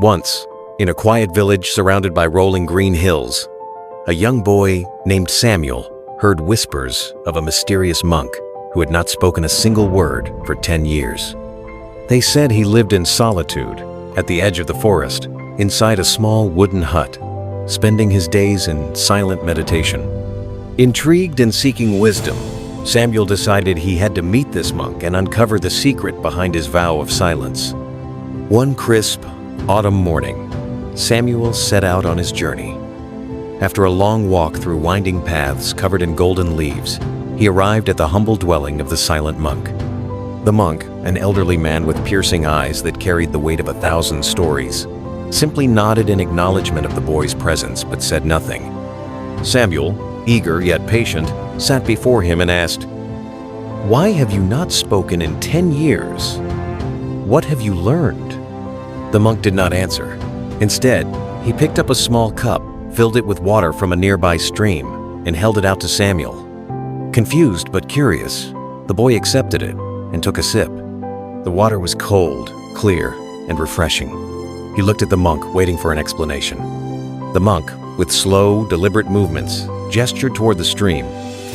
Once, in a quiet village surrounded by rolling green hills, a young boy named Samuel heard whispers of a mysterious monk who had not spoken a single word for 10 years. They said he lived in solitude at the edge of the forest, inside a small wooden hut, spending his days in silent meditation. Intrigued and seeking wisdom, Samuel decided he had to meet this monk and uncover the secret behind his vow of silence. One crisp autumn morning, Samuel set out on his journey. After a long walk through winding paths covered in golden leaves, he arrived at the humble dwelling of the silent monk. The monk, an elderly man with piercing eyes that carried the weight of 1,000 stories, simply nodded in acknowledgement of the boy's presence but said nothing. Samuel, eager yet patient, sat before him and asked, "Why have you not spoken in 10 years? What have you learned?" The monk did not answer. Instead, he picked up a small cup, filled it with water from a nearby stream, and held it out to Samuel. Confused but curious, the boy accepted it and took a sip. The water was cold, clear, and refreshing. He looked at the monk, waiting for an explanation. The monk, with slow, deliberate movements, gestured toward the stream,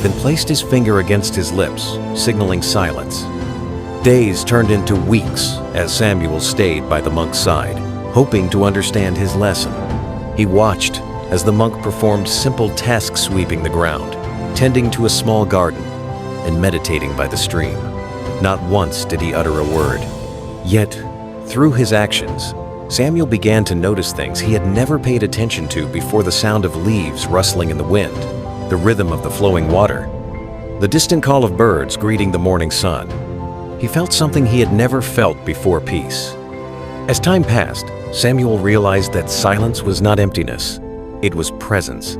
then placed his finger against his lips, signaling silence. Days turned into weeks as Samuel stayed by the monk's side, hoping to understand his lesson. He watched as the monk performed simple tasks, sweeping the ground, tending to a small garden, and meditating by the stream. Not once did he utter a word. Yet, through his actions, Samuel began to notice things he had never paid attention to before: the sound of leaves rustling in the wind, the rhythm of the flowing water, the distant call of birds greeting the morning sun. He felt something he had never felt before: peace. As time passed, Samuel realized that silence was not emptiness, it was presence.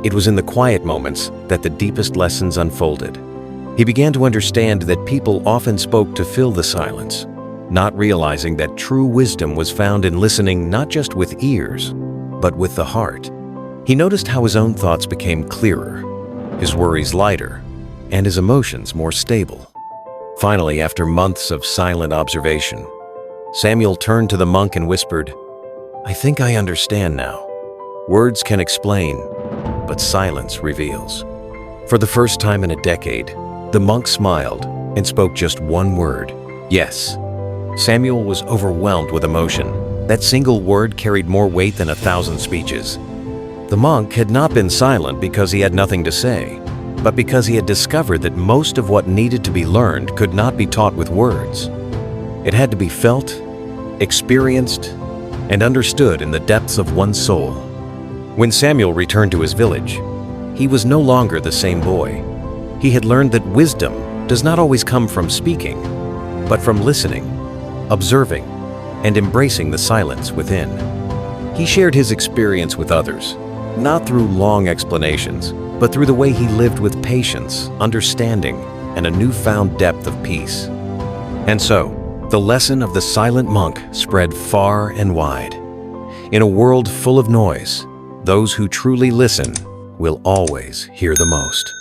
It was in the quiet moments that the deepest lessons unfolded. He began to understand that people often spoke to fill the silence, not realizing that true wisdom was found in listening not just with ears, but with the heart. He noticed how his own thoughts became clearer, his worries lighter, and his emotions more stable. Finally, after months of silent observation, Samuel turned to the monk and whispered, "I think I understand now. Words can explain, but silence reveals." For the first time in a decade, the monk smiled and spoke just one word: yes. Samuel was overwhelmed with emotion. That single word carried more weight than 1,000 speeches. The monk had not been silent because he had nothing to say, but because he had discovered that most of what needed to be learned could not be taught with words. It had to be felt, experienced, and understood in the depths of one's soul. When Samuel returned to his village, he was no longer the same boy. He had learned that wisdom does not always come from speaking, but from listening, observing, and embracing the silence within. He shared his experience with others, not through long explanations, but through the way he lived with patience, understanding, and a newfound depth of peace. And so, the lesson of the silent monk spread far and wide. In a world full of noise, those who truly listen will always hear the most.